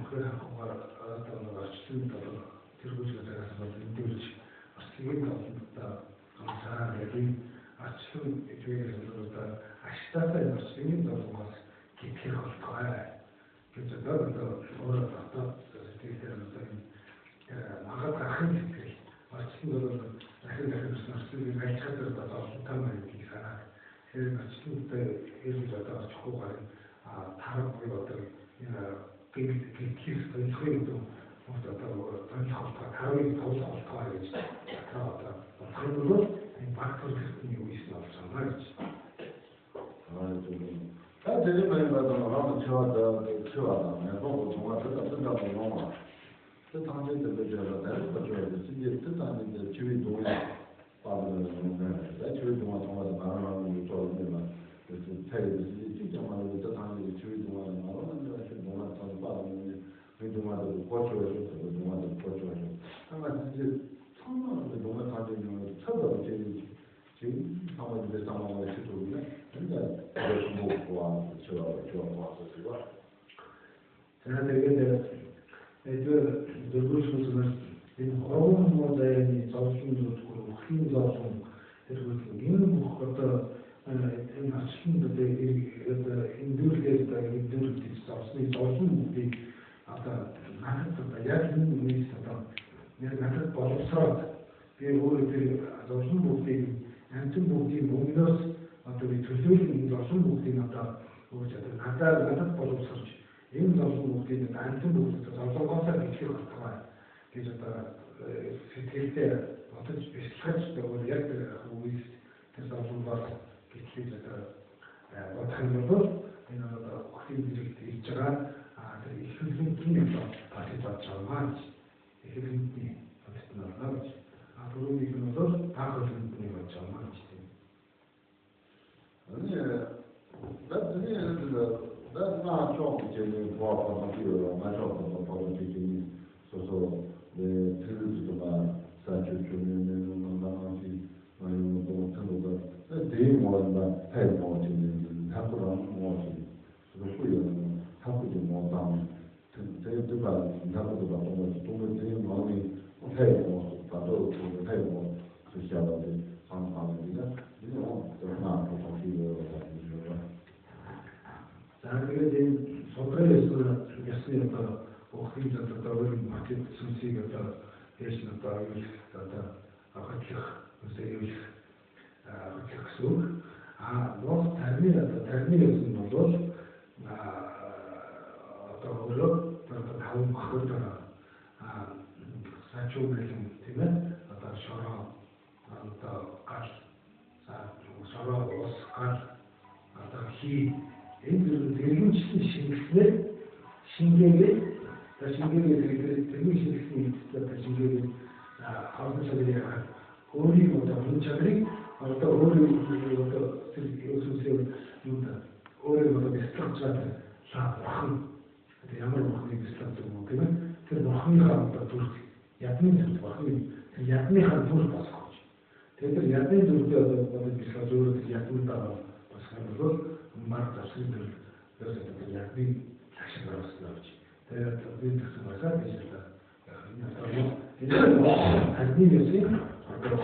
үнэхээр хангахаар одоо орчлон тэргүүлжээс мэдүүлж орчлын толгойд анхаарал явуулсан орчлон эдгээрээс одоо аштатай орчлын толгоос гэтгэх болтугай гэж одоо өөрөө одоо сэтгэлээр одоо магад гарахын сэтгэл орчлон бол дахин орчлын айлч хадад одоо олонтой маягийг санаад тэр орчлонтой ирж одоо очихгүйгээр тарах буюу одоо гэтгэх төлөвлөгөөд одоо тонцолтой тарыг товлох болтугай гэж одоо бодхоор энэ багтар хэрэгтний үеэс нь болж байгаа гэж. 제일 많이 받은 거는 저도 저하다. 너무 정말 뜻답답하고 너무 그 당시에 저도 내가 저도 진짜 뜻하는데 주위 동에 받는 거는 내 주위 동에 정말 많은 거 저는 그래서 제일 진짜 많은 거 당시에 주위 동에 많은 거 정말 더 받는 그 동안도 고쳐서 동안도 고쳐서 아마 진짜 처음으로 너무 다니는 처음으로 제일 상황인데 상황을 시도하면 굉장히 어려워 좋아서 제가 되게 그 duruşmasının onun modelini çalıştığımız kuruluşun zaten terörün bu kadar en aslında da indürlerde çalıştığımız bir hatta nakit da yakın mesela nakit bolsaydı bir öyle çalıştığımız bir антин бүгдийн өмнөөс одоо би төлөөлөл зовсон бүгдийг одоо өөрөж надад боловсрч энэ зовсон бүгдийг антин бүгдийг зовлонгоосоо бичих болтугай гэж одоо сэтгэлдээ бодож бэлтгэж байгаа яг үеэс тэр зовлонгоос бичих одоо бодох юм бол энэ одоо охин дэрэгт хийж байгаа тэр их хөлбөмбөгийн одоо патент болж байгаа гэж их хөлбөмбөгийн патент байна гэж 그룹이 그러면서 다 그런 분이 맞죠. 아니, 나는 좀 이제 보아하는 게 맞죠. 보는 게 소소 네 들으지도만 사실 주면은 나만지 아니면 또 tan도가 대모한다 해모지는 하고랑 뭐지 그리고 하고도 뭐담 대대가 나도 봐 또 되게 마음이 해모 또 해모 소시하는데 상황입니다. 이거 또 자, 그게 소프트웨어에서 예스니까 오히려 더 마케팅 순수가 대신 더 아카чих 무슨 아카чих 뭐 termin에서 넣어서 어떤 다음 거기다가 사초를 되면 어떤 서로 서로 오스카 어떤 히 энэ дэлгүүр шингэснээр шингээгээ дэлгүүр шингэсний шингээгээ хаалт чадрыг өөрийн одоо чадрыг одоо өөрийн одоо өсөсөө юуна өөрийн одоо структураар шаардсан ямар бүхнийг структур юм тийм тэр бүхнийхээ одоо төр ядны төр бүхний ядныхаа төр босгож тэр ядны төрдөө одоо бид зөвхөн яднуудаа босгох бол марк засгийн дээр ядны ашиг гаргаж тэгээд бид засаг гэж энэ администрийн одоо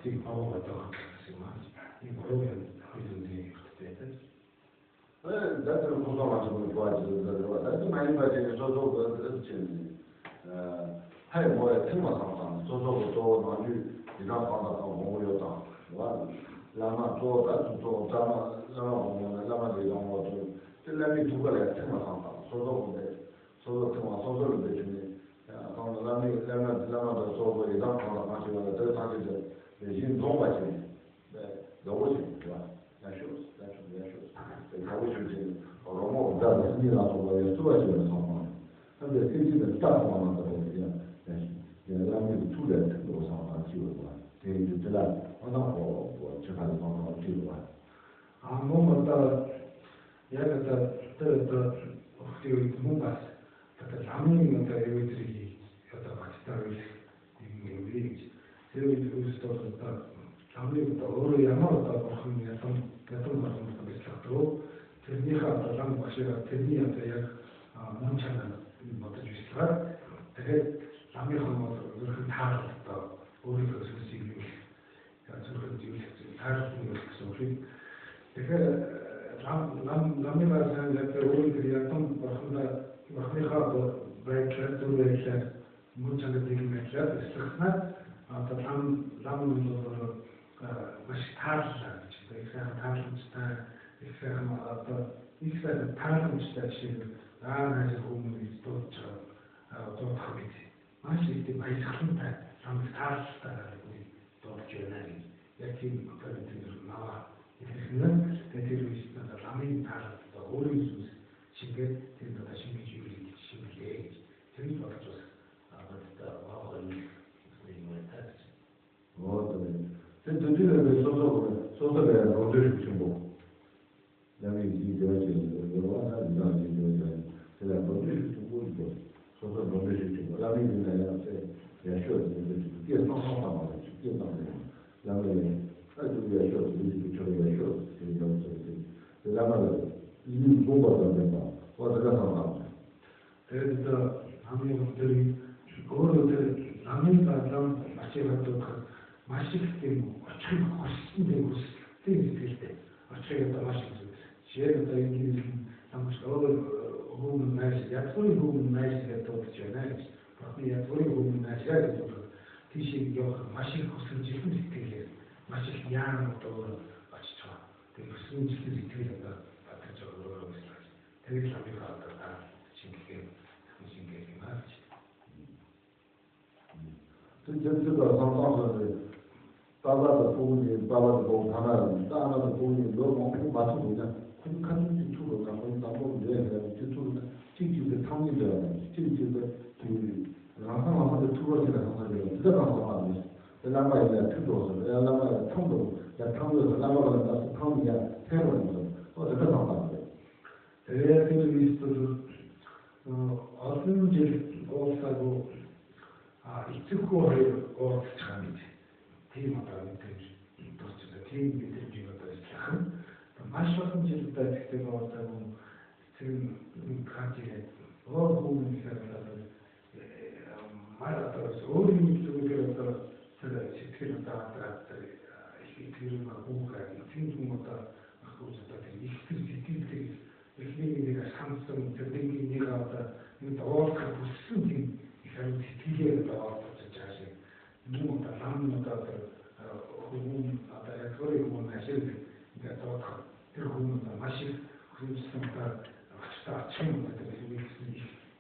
математик аваад гэсэн юм аа. Энэ програм хийх хэрэгтэй. That's the most important part. That's the main part. So 그렇지. 할 뭐에 팀만 또 나중에 이런 방법도 뭐요다. 와. 라마 또 나도 라마 이런 것도 틀림이 두 가지 팀만 소소를 되지. 라마도 소소 이런 거 가지고 더 사실 이제 동바지. 네. 너무 좋아. 나쇼스. 로모 다니라고 수화지는 상황. 근데 실질은 딱 상황만 보면 라마도 투를 또 상황 지우고. 이제 제가 하나고 제가 상황을 지우고. 뭔가 야가 또 어떻게 뭔가 라면이 뭔가 여기들이 어떤 같이 이 세우스도 라면부터 어로 야마로 하는 약간 같은 것도 비슷하고 드니가 다른 것이라 드니한테 약 мөн чанар бодож бишлээ. Тэгээд ламынхан бол өөрөөр таарлалт өөрийнхөө зүйлсийг юу зөвхөн таарлалт гэсэн үг. Тэгэхээр ламын баасан гэдэг өөрөөр ядсан бурхныхаа байдлаар зүйлээр мөн чанарыг мэдлээд эсрэхнээ одоо лам бол маш таарлаа гэж байна. Тааламжтай их одоо их тааламжтай шиг наач хүмүүст дуудаж дуудах гэж маш их баясгалантай ламд таарлалтай дуудаж байна гэж яг тийм тэр наваа ихнэ тэр үеийн ламын таарлалтай өөрийн зүйлс чигээр тэр одоо шингээж юуийг шингэлээ гэж тэр бодож вот, это дело создали родные чему. Я видел делать, я не знаю, делать. Это родные чему будет. Создали родные чему. Я видел, я что, я сам, я видел, я что, я что, я 이 공부하다 된다. 어디가 나와? 그래서 아무것들이 그거를 남인가 좀 마치고도 마시게 어떻게 훨씬 되고 싶을 때 어떻게 더 마시고 제가 더 이제 아무것도 호흡은 나시 약소리 호흡은 나시가 또 있잖아요. 그런데 약소리 호흡은 나시가 또 티시가 마시고 싶은 짓들이 마시기 야는 것도 아시죠. 그 무슨 짓들이 들어가 되게 재미가 있다. 신기하게 말이지.这个상상是大的부분이大的部하나大的부분이 너무 맞추고 그냥 큰 기초로 가면 너무 내가 기초로 진짜 탐니들 진짜 그 항상하는 투어지가 상상되고 그다가 상상하는 라마에 투도서 라마에 탐도 탐도 라마가 탐이야 새로운 거 어떻게 상상하는 대략적으로 위해서도 어떤 일 없다고 이쪽으로 참이지 팀마다 밑에 도스가 팀 밑에 뒤가다 있잖아. 마셔서 진짜 그때가 왔다고 지금 같이 어부는 사람들 말하다가 어린 쪽으로 제가 시키는 다들 이 뒤로 가고가 팀중마다 하고 있었다. 이 스티치 이게 삼성 대등기 내가 왔다 이거 어떻게 무슨 일 이런 디테일을 나왔다 자세 누구다 남는다 혹은 아까 약속이 뭐 하실 그러니까 더 들고는 마시 그렇습니다 아까 처음 같은 이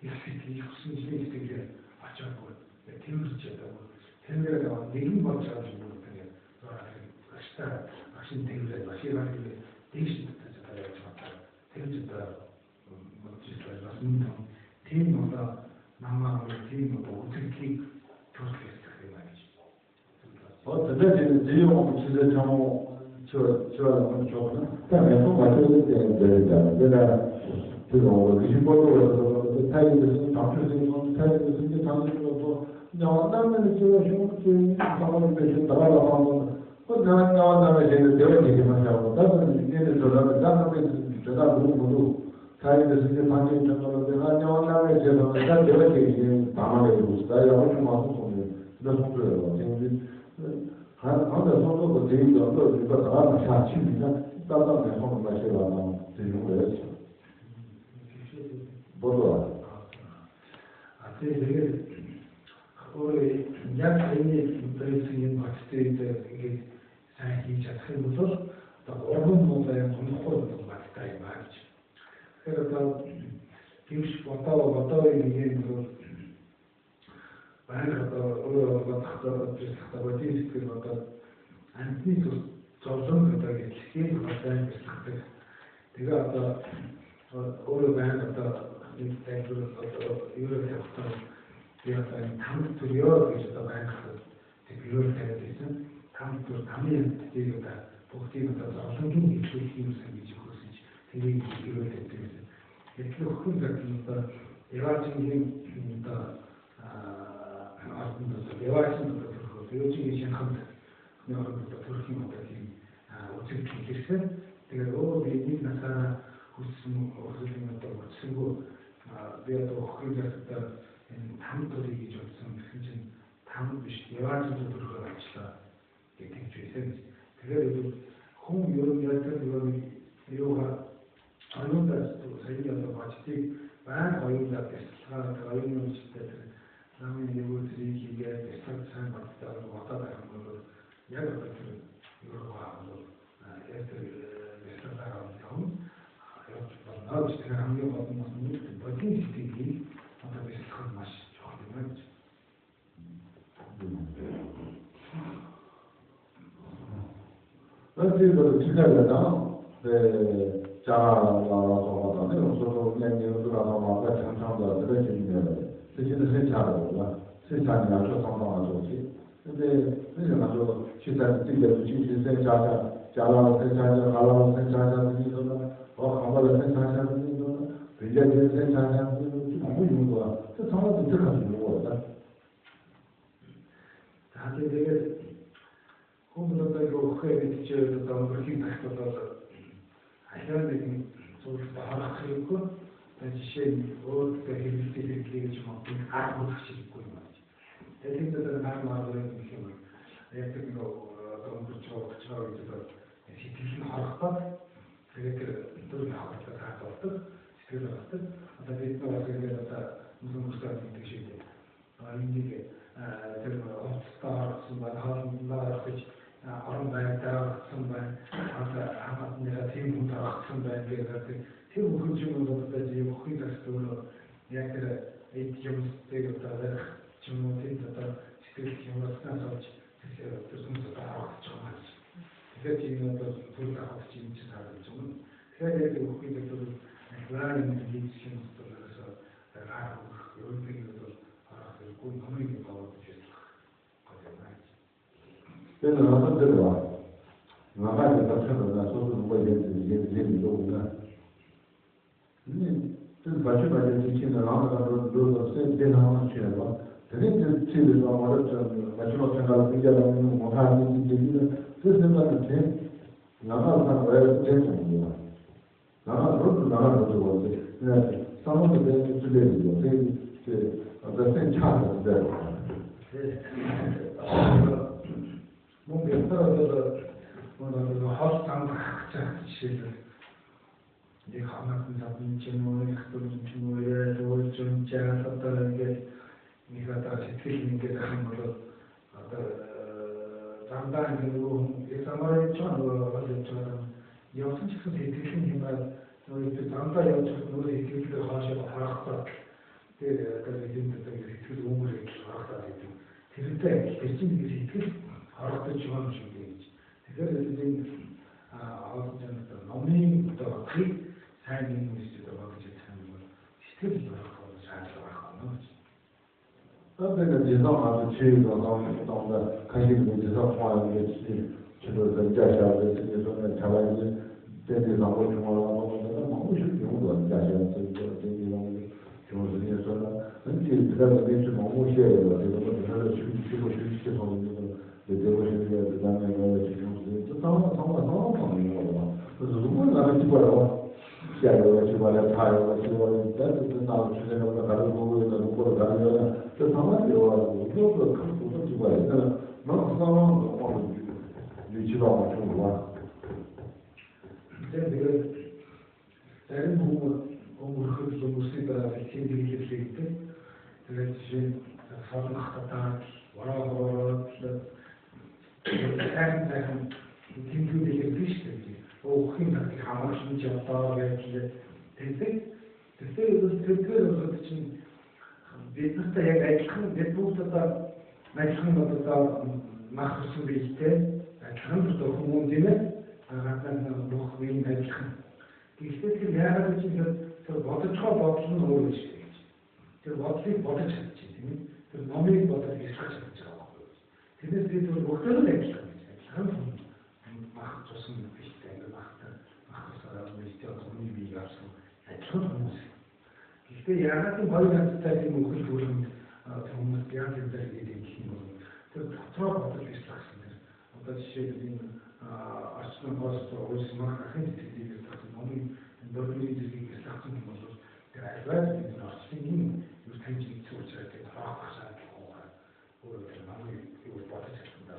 무슨 일이 되게 아차고 팀을지다고 생각하다가 내림 받자고 그러는데 아까 아신 되게 마시라는 대신 진짜 진짜 맞습니다. 팀마다 남아를 팀마다 어떻게 교수했어요 말이죠. 대체적으로 지금 진짜 저 저는 그냥 맞춰야 되는데 내가 그 기본적으로 타이밍에서 당초적인 타이밍에서 이제 당초적으로 나왔다면 저 쇼트 상황을 좀 따라가면 나왔다면 이제 내가 얘기만 하고 다른 이제는 저는 다른 제가 모두 타이밍에서 이제 방금 전에 내가 나왔다면 제가 내가 얘기 담아내 주고 있어요. 좀 와서 좀 그런 소리예요. 한대 손도 되게 또 이거 다 사치니까 따뜻한 손을 마시라고 되는 거예요. 뭐도 되게 우리 약간의 인터넷인 같은 이게 사이트 자체부터 또 어떤 모델의 공포도 맞다 이 말이죠. 그래서 김씨 왔다 이게 뭐 بعد وقت خطواتي في الوقت عندي توصل كده كتير مثلا بستخدم تجاه أول بعد يتأكل يقول تختار يعني هم تريور إيش طبعا تبيور تلاتين هم تامين تيجي كده بوقتي مثلا عشان كده يشوف يمسك يجوزي تيجي يقول تلاتين يتلو كل ذاك مثلا يراجعين مثلا 대화했습니다. 요즘에 시작합니다. 여러분들 그렇게 못하지. 어떻게 기술세? 내가 로봇이 나타나 웃음 또 친구 би одоо охин засагдаа энэ там төрийг гэж бодсон гэсэн чинь там биш яваад төрөхөөр ажиллаа гэдэг ч байсан. Тэгэхээр хүн ер нь яг тэр юугаар оюутнаас саяны одоо бачтыг баян оюутнаас бясалгаад оюутны үстэй тэр намын нэгүрийг хийгээд бясалгад сайн баттай бодоод байх юм бол яг одоо тэр юугаар бол яг тэр бясалгадаа явна. Наад тэр хамгийн гол нь бодгийн сэтгэлийг одоо бясалгах маш чухал юм байна. 그래서 지금까지는 자라서 서로 그냥 들어가서 뭔가 장창도 들어지는 그지는 세차로 세차는 아주 상당한 좋지. 근데 그냥 아주 시장 뛰게 주신 자라 세차자 가라 세차자 이거는 한번 세차자 이거는 빌려진 세차자 이거는 아무 이유가 그 상황도 들어가지고 거다. 다들 되게 공부도 이거 크게 지어서 또 그렇게 다쳐서 아시아는 좀 바라크고 사실 어떻게 해결되게 좀 아무 싶고 말이지. 대신들은 다 말하는 게 뭐. 약간 이거 좀 그렇죠 이제 시티는 하락다. 그게 또 나왔다 다 떴다. 그래서 어떻게 또 와서 무슨 무슨 뜻이 돼. 이게 тэр офстаар сумбар орон байртаа сумбар хамаат нэр тийм хүн тарахсан байх гэдэг тэр бүхэн юм бодож явахын төсөөр яг тэр эдгэмстэй гэдэг юм уу тийм одоо сэтгэл хямралтай болж тэр төсөмсөд авах гэж байна. Тэгэхээр тийм одоо түр авах чинь чарж юм. Тэгэхээр яг бүхэн төсөөр лайн хийж юм болоос аа юу 그래서 어떤 데로 나가야 될까요? 소소 누가 얘기도 오나. 근데 좀 맞춰봐야 되는 나가서 또 세대나 하나 쳐봐. 근데 집에서 말을 좀 맞춰서 생각을 비교하면 못하는 일들이 그래서 나가서 왜 되는 거야? 나가서 그런데 그냥 상황에 대해서 주제로 그 어떤 차가 돼. 뭔가 떨어져서 뭔가 허스탕 각자 시를 이제 하나님 잡는 질문을 갖는 질문에 좀 제안했다는 게 네가 다시 틀리는 게 다른 거로 장단이 되고 예상을 처음으로 하셨처럼 역순식서 대표님 힘을 그 장단 역순식으로 대표를 하셔서 하락다 그 이제 그 도움을 하락다 되죠. 그때 대신이 그 하락도 지원 중이지. 그래서 이제 아우스전 너무부터 그 삶이 있어도 그렇게 하는 거 시스템이 하고 잘 들어가는 거지. 그러니까 제가 아주 제일 너무 관심이 있어서 좋아하는 게 저도 자샤를 쓰면서 자라는 데에 나고 좋아하는 거는 너무 쉽게도 자샤를 쓰고 되는 교수님께서 근데 그다음에 이제 너무 쉬어요. 그래서 저는 쉬고 싶어서 대보시는 그다음에 지금 또 상황이 그래서 누구는 나를 집어요. 시야를 집어요. 타요. 집어요. 그래서 나도 주제는 가지고 있는 거를 가지고 그 상황이 와가지고 그것도 갖고 집어요. 그래서 너무 상황도 너무 유치가 좀 좋아. 근데 다른 공부를 좀 무시하다 생기게 될 때, 그래서 지금 사람마다 와라와라 сайхан тэмдгүүдийг хэлсэн шүү дээ. Өхөн цагийг хамаарч явдаа гэж тэгсэн. Тэгэхээр бол чинь бид нартай яг адилхан бид бүгдээ адилхан одоо мах хүсэн биетэй адилхан хүмүүс тийм ээ. Гадаад бүх үеийн адилхан. Гэхдээ тэр яагаад ч тэр бодцоо бодол нь өөр биш гэж. Тэр бодлыг бодож чадчих тийм ээ. Тэр номыг бодож ясгаж чадчих. Тэрнээс бид бүгдөө л ажиллах гэж байна. Мах цусан биштэй махсараа мэдээ зөвний бий гарсан ажиллах хүмүүс. Гэхдээ яагаад гэвэл хоёр хацтай юм өгөх төрөнд хүмүүс яг юм дээр гэдэг юм бол тэр дотроо бодож ажиллах гэсэн. Одоо жишээ нь арчны пост уусмах ахын сэтгэлийг татсан номын дөрвийн зүйлийг ажиллах юм бол тэр 그래서 신이 유탄지 소리를 다 가서 보고 그걸 아무리 이거 받아쳤습니다.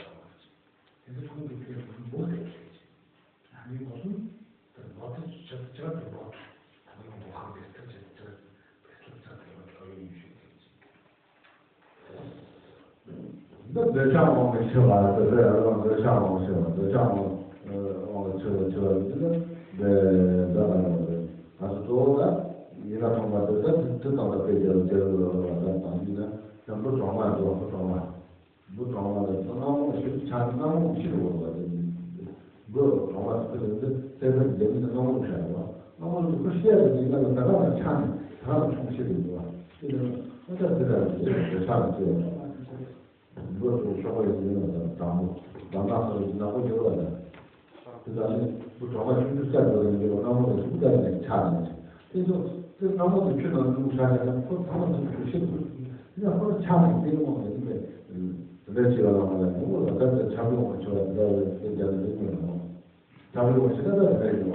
그래서 그런 게 뭐 되지? 아니 무슨 어떤 저도 뭐 아무리 뭐 하고 있을 때这项目没去完，这项目去了，这项目我去了，这还是做的，你那同学这当的被这当地的，像不装完做不装完的，那我去查，那我去了，不装完这人的那我去了，那我不写的你那个在那里查，他们重写的对吧？这个我在这查的这个。如果说社会人的账目，让那时候那我就了，这个不装完就是再多的那个，那我就不在那查进去。所以说，这那我就去到路上去了，他们就写不，你看我查的这个我们这几个人我在这查不我去了，这家的这个人，查不我现在在这里，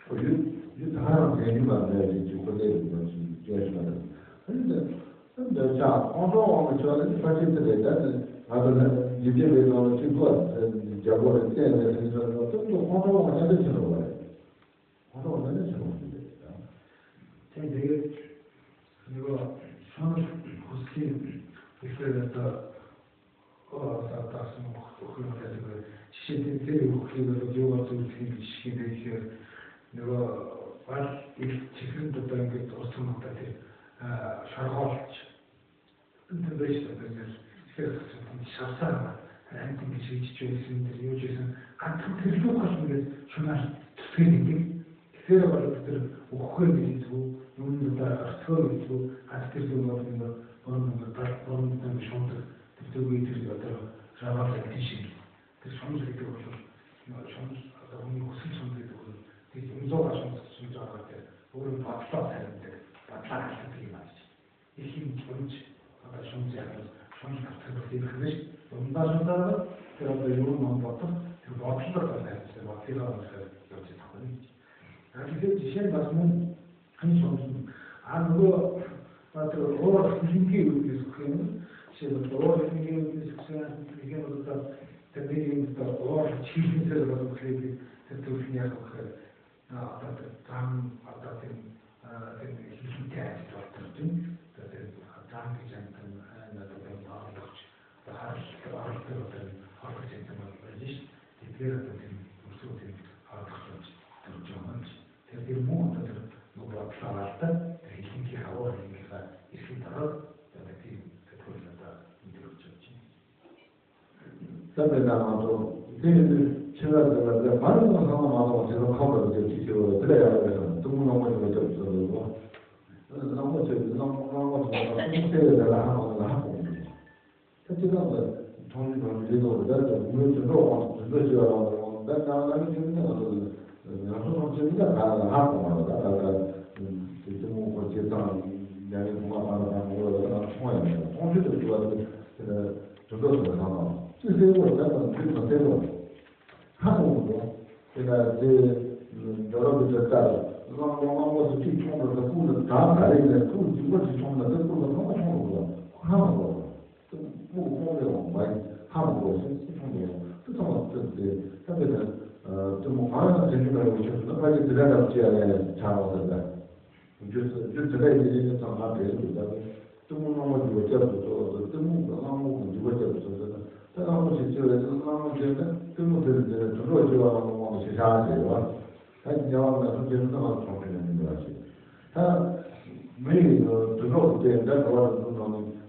我有他让给你们的就会这个解释了，这像广州我们说的，发现这个但是还是有些地方去做，结果呢，现在你说这个广州我现在去了，广州我现在去了，现在那个上湖西的到什么会在这个现在这个会的就我做现在一些那个其实都当个都是弄的。şarkıcı, de işte böyle şahsen rentin bir şey içerisindir, yiyeceksin. Kanıtın telefon koşmuyor, şunlar tüfeğindir, tüfeğe varlıktır, okuyabildiğiniz bu, bunun da arttırılır bu, arttırılır bunun da bir şundur, tüfeğe getiriyor da rahat edişik, şunuz getiriyor, şunuz adamın yokusun şunuz getiriyor, imza şunuz ağırlıkta, bunun patlat elinde. Praktik 말이지. 이힘 존재, 아까 존재하는 존재 같은 것들이 그것이 연다준다는 그런 이런 마음부터 그 어떻게 해서 막 필요한 것을 여기 당연히. 그래서 지시한 말씀은 한 존재. 그거 맞죠. 어느 신기 의미에서 그는 제가 어느 신기 의미에서 그냥 이게 뭐다 대비인부터 어느 지신세를 가지고 그렇게 대통령이라고 그 어떤 den Hüsnü'ye tutturdum. Tam güzeldim. Ben ağırlıkçı. Daha ağırlıklı hakikaten öğrenmiş. Tekrar dedim. Usulün ağırlıkçı. Duracağım. Tekrar muhtemelen bu bakışlarda Hüsnü'ye hava rengiyle istihdar tabii teknolojide duracak. Tabii namazı. Şimdi şeylerde 많은 상황마다 제가 커버를 이제 지켜서 그래야 해서 너무 이거 좀 그러고 너무 공세를 하고 특히나 돈이 되고 그래서 우리도 그래서 나는 지금 나도 진짜 하고 말다 지금 뭐 제가 내가 공부하는 거는 통해서 좋아하는 그 저도 상관 그래서 내가 되고 한국도 제가 이제 여러 군데 따라 그거 뒤 통으로 그 부분 다 가리는 그 이것이 통으로 그 부분 너무 통으로 하고 또 공부를 많이 하고 통으로 또 어떻게 하면은 좀 많은 재미가 오셔서 빨리 들어가지 않아야 잘하거든요. 그래서 제가 이제 좀 하게 되고 또 너무 이거 잡고 또 너무 이거 잡고这个东西就是他们觉得根本就是中国就要往去下去吧，他你要那就是那么聪明的东西，他没有一个中国店，在国外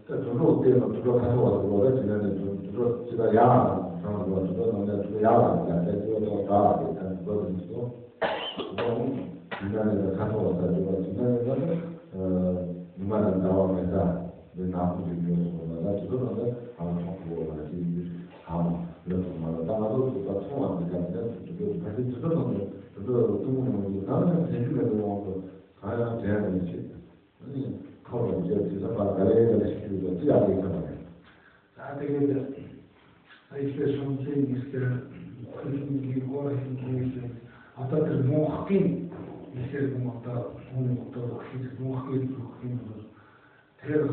在中国店嘛，中国看我在这边的中国这个牙，上过中国那这个牙了，在这个大的，他中国的说，我今天那个看我在这个今天那个你们能到没在？拿出去没有说的，那这个呢，他们通过了就他们那什么了，大家都知道通完这个，但是这个东西，这个中国东西，咱们前几年都往说，还要这样的去，靠着这把白来的去的这样的一个东西。这个，işte şunun ister, kırmızı gol, hatta muhakkik ister bu hatta bu hakkik Тэгэхээр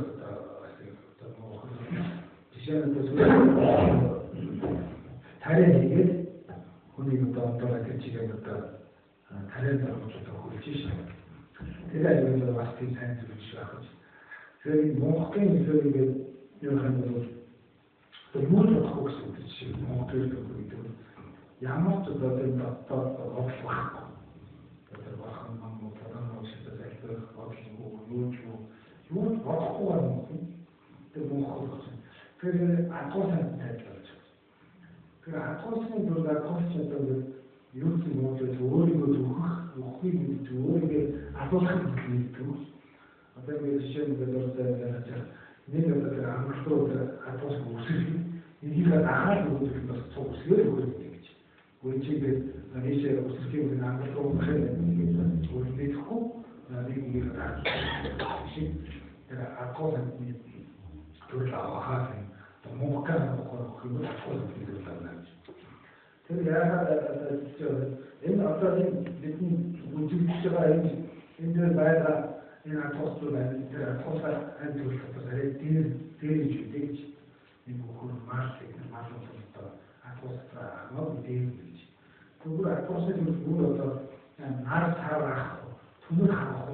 жишээ нь тарийн хийгээд хүнийг одоо тэр чигээр тарийн дарамжтай хөлж шээ. Тэгээд энэ бас тийм сайн зүйл шиг байна. Тэгэхээр Монголын хэлээр юу хандвал юу ч болохгүй гэсэн чинь Монгол хэлээр ямар ч одоо офлох байхгүй. Тэр бахан мангууд одоо шийдэж ажиллах бодлого юу ч болохгүй юм. Тэр Монгол тэгэхээр атгуусан тайлбарч. Тэгэхээр атгуусан зүйл атгууч одоо юу ч юм уу өөрийгөө өгөхийг мэдж өөрийгөө асуулахыг хэлдэг. Одоо ингэ жишээ нь нэг одоо амралтууд атгууч үсрэх энийг дахиад өгөх бас цогцлоо өгөх гэж. Үндсэндээ нэшээ үсрэхийг амралтууд гэж үлдээхгүй нэг шиг тэр атгуусан төрөл авахаас Монгол хэмжээ атгуусан гэдэг байна. Тэр яагаад энэ одоо бидний үзэгдэж байгаа энэ дээр байгаа энэ атгуусан байна. Тэр атгуусан антурал одоо дээр гэж нэг хөр марк одоо атгуусан мод дээр гэж. Тэгвэл атгуусан зүйл одоо нар цаарах түмэр харах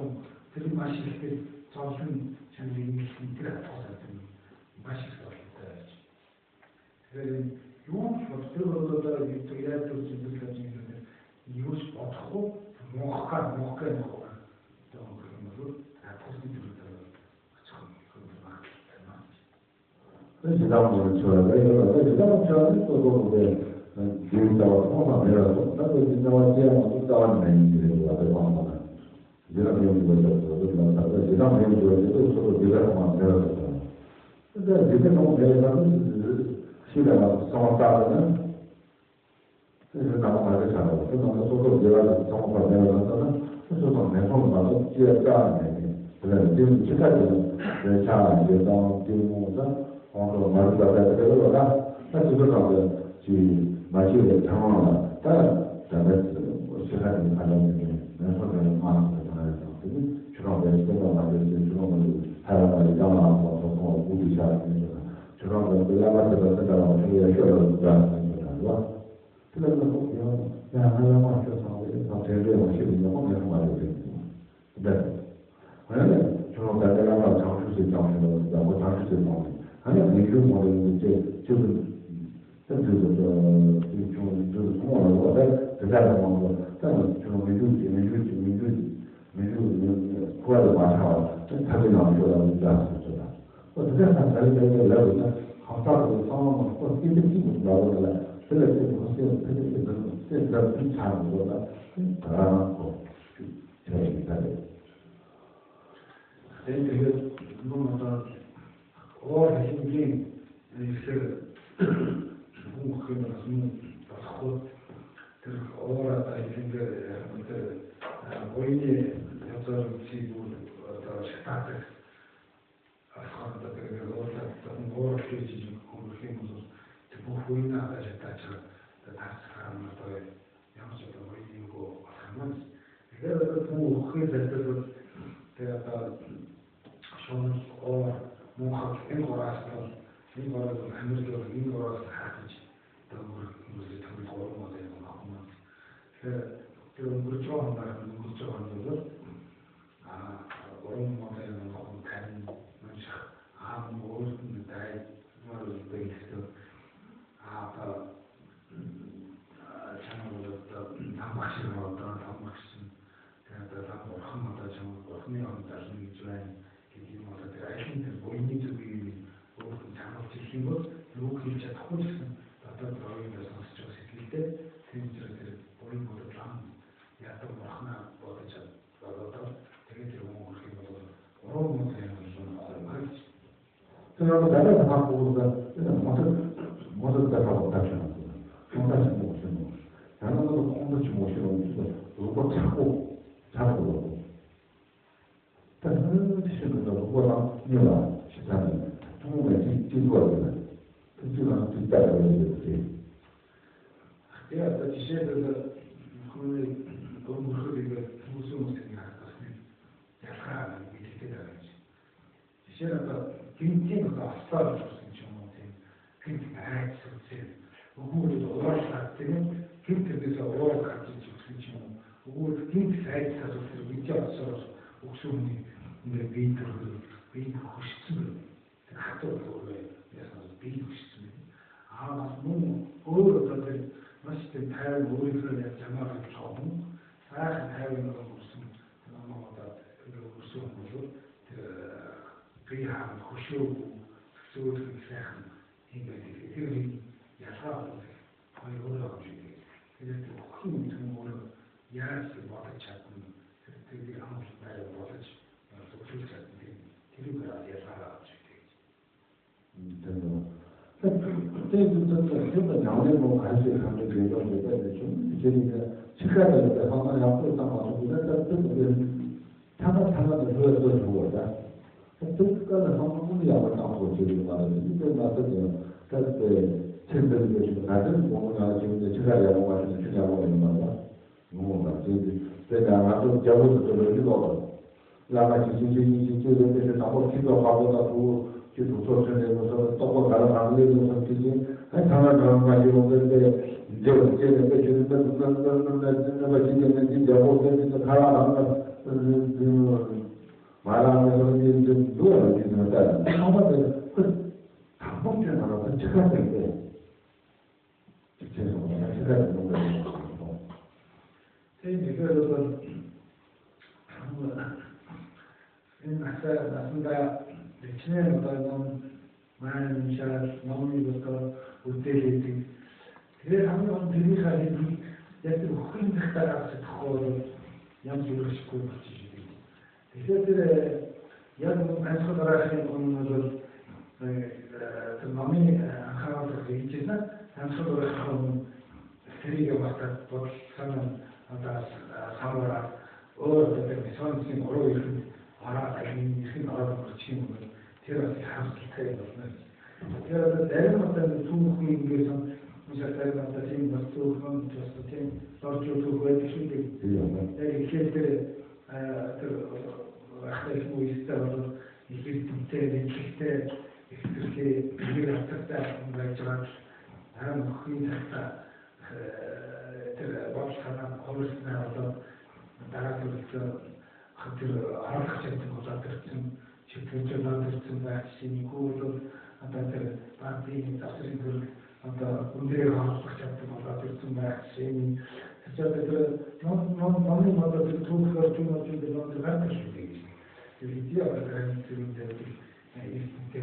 тэр маш ихтэй зовлон чанарын тэр атгуусан маш их зовлонтой байж. Тэгэхээр юу ч боддог одоо яг тэр зүйлүүд юу ч бодохгүй Монгол одоо юм атгуусан зүйлүүд очих юм байна. 그래서 나오는 저는 또 기운다고 하면 나도 진짜와 제가 따라하는 일을 하고 하는 제가 배우는 거죠. 그래서 제가 배우는 거죠. 서로 제가 만들어서 근데 이제 너무 배우는 시간이 상황따라는 그래서 나도 말을 잘하고 그래서 서로 제가 상황을 배우는 서로 내손 가서 제가 그래서 지금 지금까지는 자 이제 또 지금부터 말을 받아야 되거나 사실은 지 마시는 상황은 다 시간이 가는데 내손을 마음을 주로 내가 말을 주로 사람을 영화하고 또 우주샤는 주로 내가 생각하는 게 쉬어가지고 그래서 보면 하나 맞춰서 제대로 하시는 거 보면 말이죠. 네. 왜냐면 주로 내가 장수 수 있다고 하고 장수 수 있다고 아니 이런 모델은 이제 지금 현재도 좀 통화로 하다 대단한 거 일단 좀 미주 구하러 와서 다들 나오셔서 있다. 어떻게 사람들이 나오나 하다도 상황은 또 이렇게 나오는 그래서 무슨 그래서 비슷한 거다. 아, 저희가 이게 뭔가 힘이 이렇게 뭔가 무슨 바로 오라다 이제 보이니 여자를 지고 스타트 아스한테 그래서 뭐를 해주지 공부해서 그 보이나 아직까지 다 사람을 더 양쪽으로 보이는 거 하면 그래서 그 공부해서 제가 저는 뭔가 행거라서 행거라서 하늘도 행거라서 하듯이 또 무슨 더 좋은 모델을 나오면 그런 그렇죠 한다는 그렇죠 한다고 그런 모델은 너무 다른 뭔지 모르는 다이 뭐를 되겠어 아까 저는 담박시를 얻었다 담박시 그래서 담박 한번더 좀 흥미로운 다른 주라인 아이들 보이는 쪽이 모든 작업지 힘을 누구 진짜 하고 있으면 어떤 드라이브에서 스트레스 때 진짜들 보이는 것도 좀 약간 뭐 하나 뭐죠 그것도 되게 좋은 그렇게 뭐 그런 것들은 좀 말이지. 그래서 내가 하고 모두 다 하고 다시 공부하지 못해요. 나는 공부하지 못해요. 그거 자꾸但是这个我让你了，是咱们中国经过的，这基本上就带来的对。第二个，现在的我们这个무슨 생각하세요? 약간 이렇게 되는 거지. жишээ нь одоо гинтийн одоо австаар гэсэн ч юм уу тийм гинт айц үзээ өгөөд уурлаад тийм гинт тэрнээс уурал гарч иж өгсөн ч юм уу өгөөд гинт айцаас үсэр видео асууж өгсөний ингээд бие хөшсөн тэр хатуу өөрөө ясаа бие хөшсөн бас мөн өөр одоо тэр маш тийм тайван өөрийнхөө яг замаар гэж авах сайхан тайван өгсөн намайг өгсөн бол тэр бие хаан хөшөөгүй зөвхөн сайхан ингээд тэр ялгаа хоёр өөрөө авч идэг. Тэгээд хөх юм өөрөө яаж бодож чадна тэр амт байр бодож зөвшөөрч чадна тэрийг ялгаа авч идэг. 그때부터 나오는 관심을 갖게 되고 좀 이제는 시간을 한번 앞으로 나가서 그래서 타마타마도 들어서 좋아다. 특별한 한국이 아마 나오고 지금 말하는 이제 나서죠. 그때 챔버를 좀 가진 뭔가 지금 제가 야구하는 주장하고 있는 거야. 뭔가 지금 내가 아주 자원도 좀 이거 나가 지금 저는 나고 기도 하고 그 도서관에서 또 가는 방법을 선택이 하나 더 가지고 그런데 이제 주는 건 자고 그래서 가라는 말하면서 이제 누워야 되는 거다. 한번에 그 방법을 하나 찾아야 되는데 직접적으로 찾아야 되는 거예요. 이거는 맞습니다. 지난 어떤 많은 시간 너무부터 우대리지. 그래서 한번 들으셔야지. 약간 혹은 따라서 더 양쪽으로 싣고 붙이시기. 그래서 양 안서더라시는 분들 그 마음이 하나도 있지만 안서더라시는 세리가 왔다 또 사는 아다 사모라 어떻게 선생 어로 이런 알아다니는 큰 어로 붙이는 거 제가 함께 그래서 내가 어떤 두고인 게서 무슨 어떤 것도 좀 저쪽으로 가듯이 이렇게 그 있어서 이게 그때 이렇게 비밀을 갖다 뭔가 다른 흔히 갖다 그 법사나 거기서나 어떤 나라들에서 그 알아가지는 것들 좀 지표적으로 좀 말씀이고 또 어떤 파티의 자세들 어떤 문제를 가지고 것들 좀 말씀이 그래서 너무 뭐도 두고 좀 가르쳐 주기. 이게 어떤 이렇게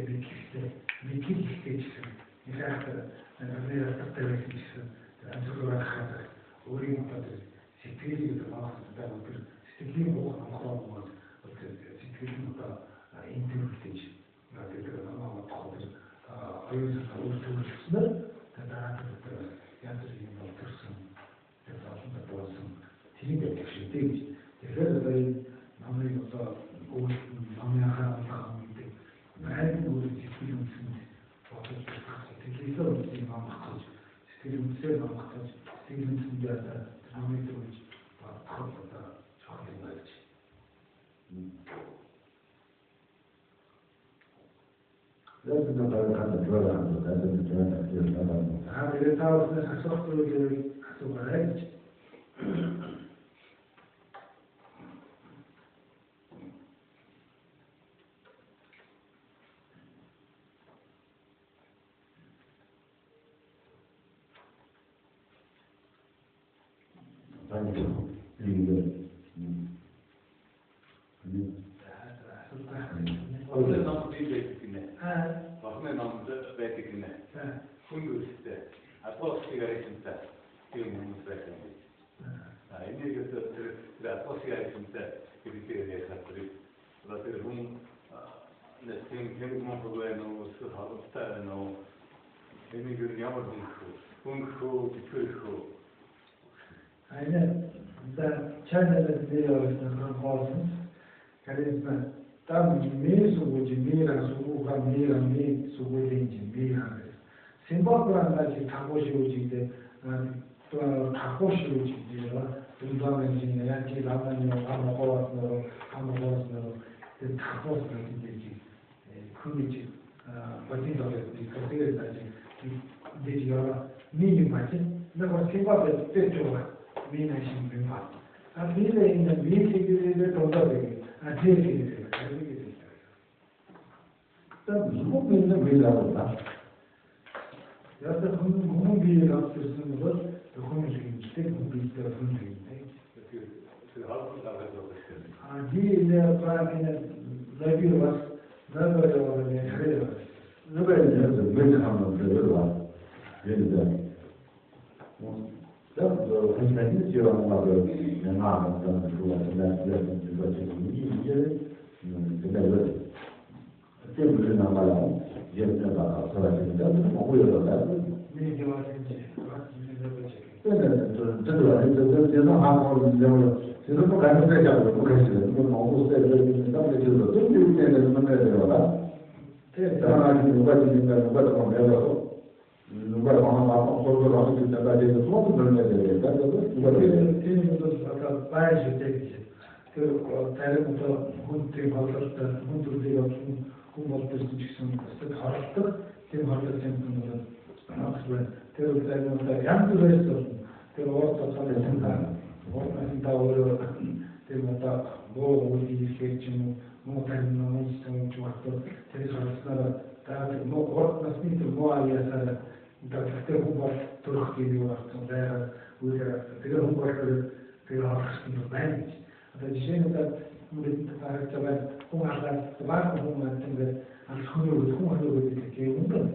미키스테 이제 내가 그때 안쪽으로 가서 우리 모두 시키리도 나왔다 그 시키는 거 아무것도 어떻게 시키는 거 인터프리테이션 나도 아마 거기서 어디서 우스울 싶으면 다다들 양들이 뭐들선 그래서 좀 티니가 되게 그래서 남의 어떤 오 남의 하나 많은 우리 지키는 되게 있어 마음 지금 세상 같은 지금 준비하다 다음에 또 바로보다 저기 말이지. 그래서 다른 가서 들어가는 거 다른 들어가는 거. 아, 그래서 학습을 가서 말해야지. China's dealers and causes, charisma, tam mesmo de mira, suga mira, me, sugulinji, mira. Simbolbrandagi takoshiji, takoshiji, tundamanji, yanki lamani, amakoasno, the takosnagi, 흔히지 버틴다고 그게 다시 이제 여러 미니 맞지 내가 생각을 때죠 미니신 민파 아 미래 있는 미니들을 돈다고 아 제일 무슨 민는 왜 나올까? 여태 공무비를 앞서는 것 공무적인 스텝 공부가 fundamental 아 뒤에 프라임은 레비ュ was 레벨을 해야 레벨은 왜 하면 되려고 예를 그 현장에 지원하고 나가는 그런 거는 이거 지금 이제 근데 때문에 나가요. 예전에 서라지는데 뭐 보여요. 미디어한테 저는 한번 저는 뭐 가는 데 잡고 그랬어요. 너무 세게 너무 저도 좀 때는 문제들어라. 대단하게 누가 지는가 누가 좀 내려서 누가 하나 서로 하는 게 나가지고 좀 늘려야 되겠다. 그래서 이거 아까 빠질 때 그 다른부터 혼자 발달했다 혼자가 좀 공부할 수 있는 그 가르쳐 그 가르쳐 주는 거는 그 때문에 양도해서 그 어떤 사람이 생각 뭐는 다 오히려 때문에 뭐 우리 스케치는 뭐 다른 놈이 있으면 좋았고 대해서 뭐 어떤 뭐 아니야서 다 그때 공부할 돌아가기 위해서 내가 우리가 그걸 공부할 그 학습도 많이 الشيء اللي تعتبر هو على طبعا هو معتمد على الخيول هو اللي ممكن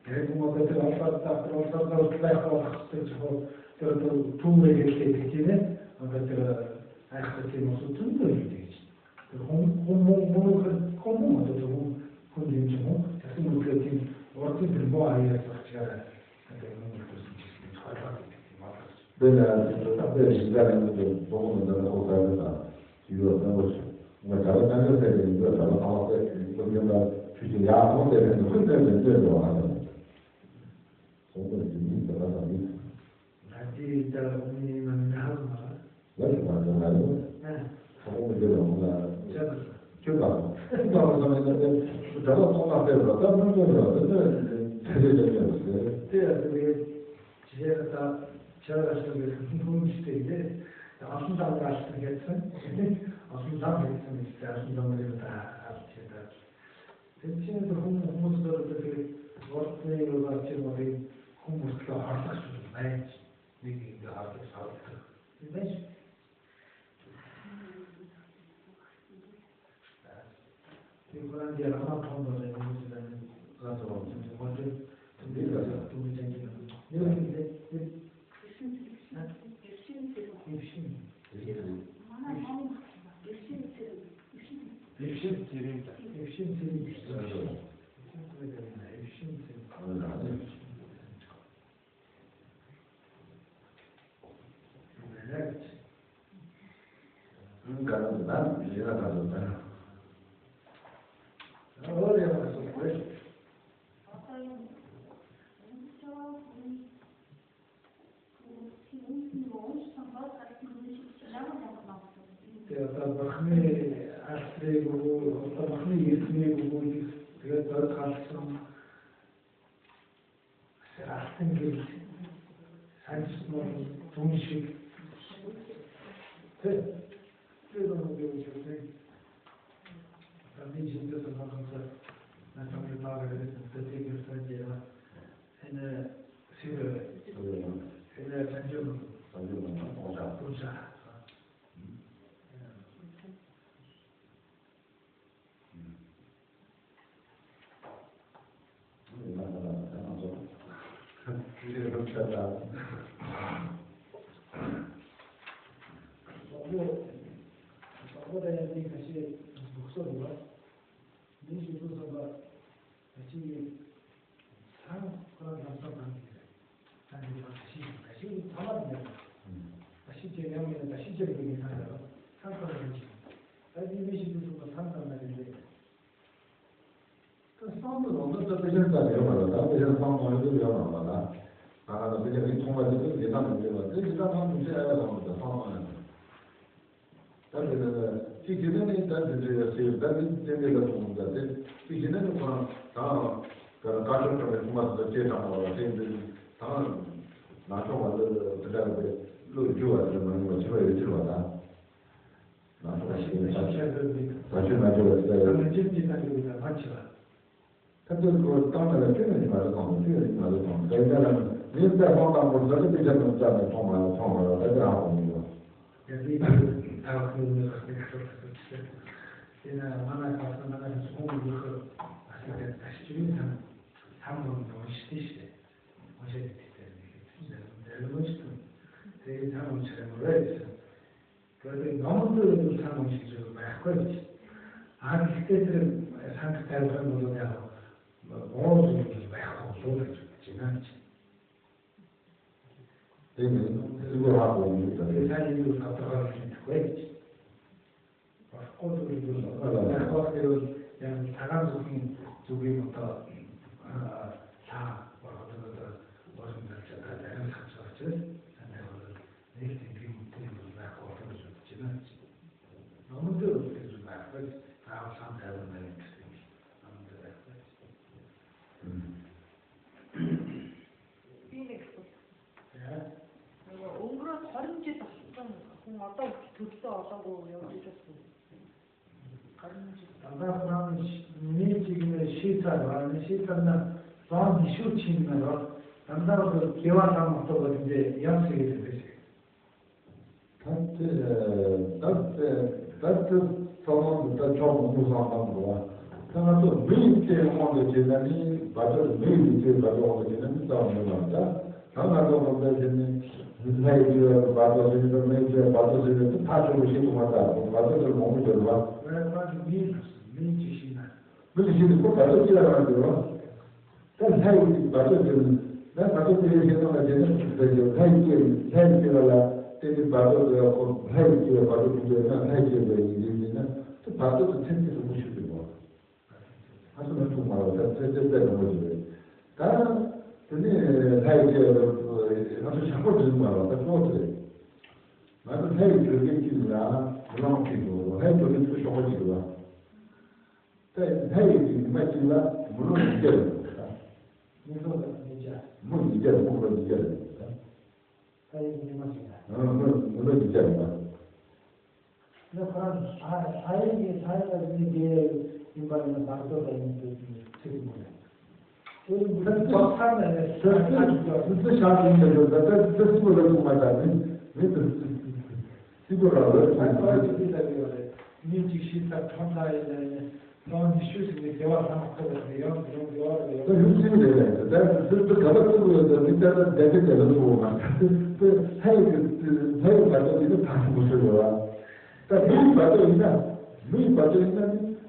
يعني هو بدل أفضل لو تلاقي خصوصا طول الكتير بدل أخذ الموضوع طول الكتير هم كل يوم تسمى كتير وقت بالمعايير اختيار 네, 시간에는 조금 더 오가다. 이거 너무 뭐 다른 단계들이 이거 다 나와서 우리가 주제 야구대는 흔들면 되죠. 정말 좀 들어가서 나지 자문이만 하는 거. 왜 맞아요? 네. 조금 더 뭔가 제가 그다음에 제가 통합해서 다른 거는 대대적이었어요. 제가 저를 공부시키는데 아무도 안 가르치겠어요. 아무도 안 가르치니까 아무도 다 알지다. 대체로 공부들을 그렇게 어떻게 같이 뭐를 공부가 할 수 있나요? 이게 하게 살았어. 근데 이거는 이제 아마 통보를 해주는 가서 먼저 준비해서 준비되는 이렇게 طبخني أشتري طبخني يسمي بقولي تقدر تخصم أحسن جدا أنسمع تمشي تقدر نقول شيء أبي جدا تفهم نسمع بعض التدريب الفردي أنا سير أنا تنجم توسع 저보다 여기 다시 목소리가 민주 조사가 다시 상황과 감사합니다. 다시 담아내요. 다시 제명면 다시 제명이 살아요. 상관을 하지. 다시 민주 조사가 상관하는데 그 사람들 어느 때까지요? 말이야. 이런 상황을 해도 말이야. 나가서 그냥 통과해서 예산을 내가 그 시간만 문제야 나옵니다. 상황은. 그래서 지금은 단지에서 단지 때문에 동문자들 지금은 그런 다 그런 가족들의 부모들 제자모가 되는 다 나중에 들어가게 루주가 되는 거 저희 들어가다 나중에 다시 나중에 진지하게 맞죠. 근데 그 땅을 주는 말도 주는 말도 저희는 민자 방법으로 저기 되는 자는 정말 대단한 겁니다. 여기 다 그런 거 제가 만나 가서 나는 소문을 그 아시게 다시 주면 한번 더 시시해. 어제 때문에 내가 멋있어. 되게 사람 처럼 그래서 너무도 사람 시키고 막 거지. 아 그때들은 상태를 하는 것도 내가 뭐 이렇게 막 소리 지나치. 이거 하고 있습니다. 세상에도 답답하게 되고 꼬들이도 그래서 그냥 다감독인 쪽이부터 다 어떤 것들 다른 상처들 내일 비무트는 나고 어떤 것들은 너무도 그래서 나고 다 상태로 내는 옹그라 다른 짓 좀 왔다 듣다 왔다고 여기셨어. 다른 짓. 아까 니 지금 시사나 좀 이슈치면서 남자도 개화상 어떤 건데 양식이 되지. 다트 상황부터 좀 무서운 거야. 그래서 매일 오는 제단이 맞아도 매일 가져오는 제단이 싸우는 거다. 하나도 없는 나이도 맞아서 매일 맞아서 다 좋으시고 맞아서 몸이 좋아. 그래서 민지시나. 민지시는 꼭 맞아지라고 하죠. 단 사이도 맞아서 난 맞아서 해서는 되는 거죠. 사이가 तेरे बातों से आपको है कि बातों को जो है कि ये ना तो बातों से चलते तो मुश्किल है बहुत ऐसा नहीं तो मारो चलते नहीं हो जाए कारण तूने है कि हम तो शामिल नहीं मारो तो क्या होता है मैं तो है कि ये चीज़ ना बुलाऊं की तो है तो ये तो शामिल ही हुआ तो है कि मैं चीज़ बुलाऊं की तो मुझे 물론 있잖아. 그럼 사회의 사회의 인간의 방법이 있는데 지금 뭐야? 우리 무슨 법상에 무슨 샤딩을 저다 뜻으로 말하는 왜 시도라고 말하는 민지시사 천사에 넌 이슈스에 대화하는 거거든요. 그런 대화를 또 욕심이 되네. 내가 또 가볍고 일단은 내가 되는 거만. 그 사회 가족들이 다 무슨 거야. 그러니까 미 가족이나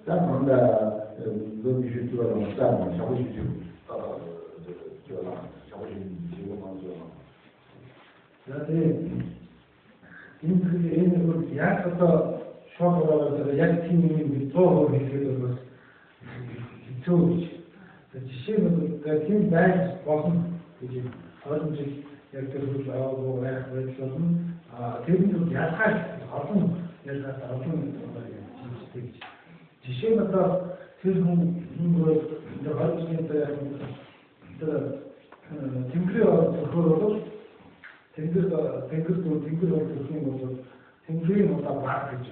다 뭔가 너 이슈가 너무 샤고시죠. 그런데 인프레는 약부터 쇼크가 약팀이 또 해서 좋지. 지금은 같은 백 버튼 이제 어떤지 약들도 하고 그래서는 대부분 약할 어떤 약할 어떤 지금부터 지금 그 가르치는데 그 딩크리어 그거로 딩크리어 그런 것도 딩크리어 다 말하죠.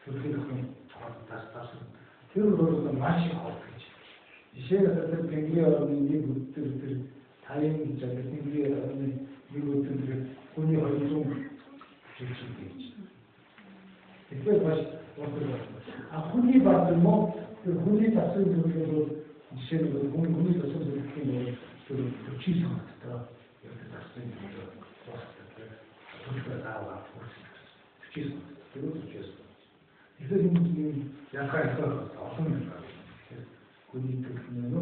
그렇게 다시 그거로 맛이 없지. 이제 그 딩크리어는 이 것들 다행히 저기 딩크리어는 이 것들 군이 어디 좀 좋지. 이게 맛이 없어요. 군이 봤을 그 군이 봤을 그래도 이제 그 군이 봤을 그 취소 같다. 이렇게 봤을 때 나와 취소 그것도 취소. 이들이 약간 없으면 군이 듣는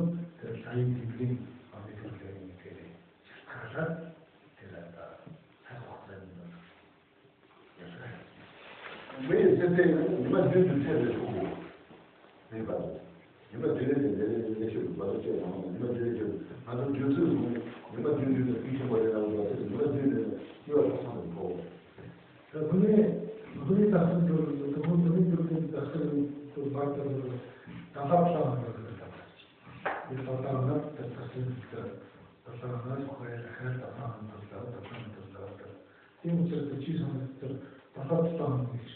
그 다행히 딩크리没有这你们真是太热乎，明白？你们觉得那些把它叫什么？你们觉得反正就是你们觉得比什么人我你们觉得又要上很高。군이 같은 그 өнөөдөр дасгал багтаа талаалаа гэдэг. Il talanga talanga xoyla xel talanga talanga. Тийм учраас чи санагдсан талаалаа гэж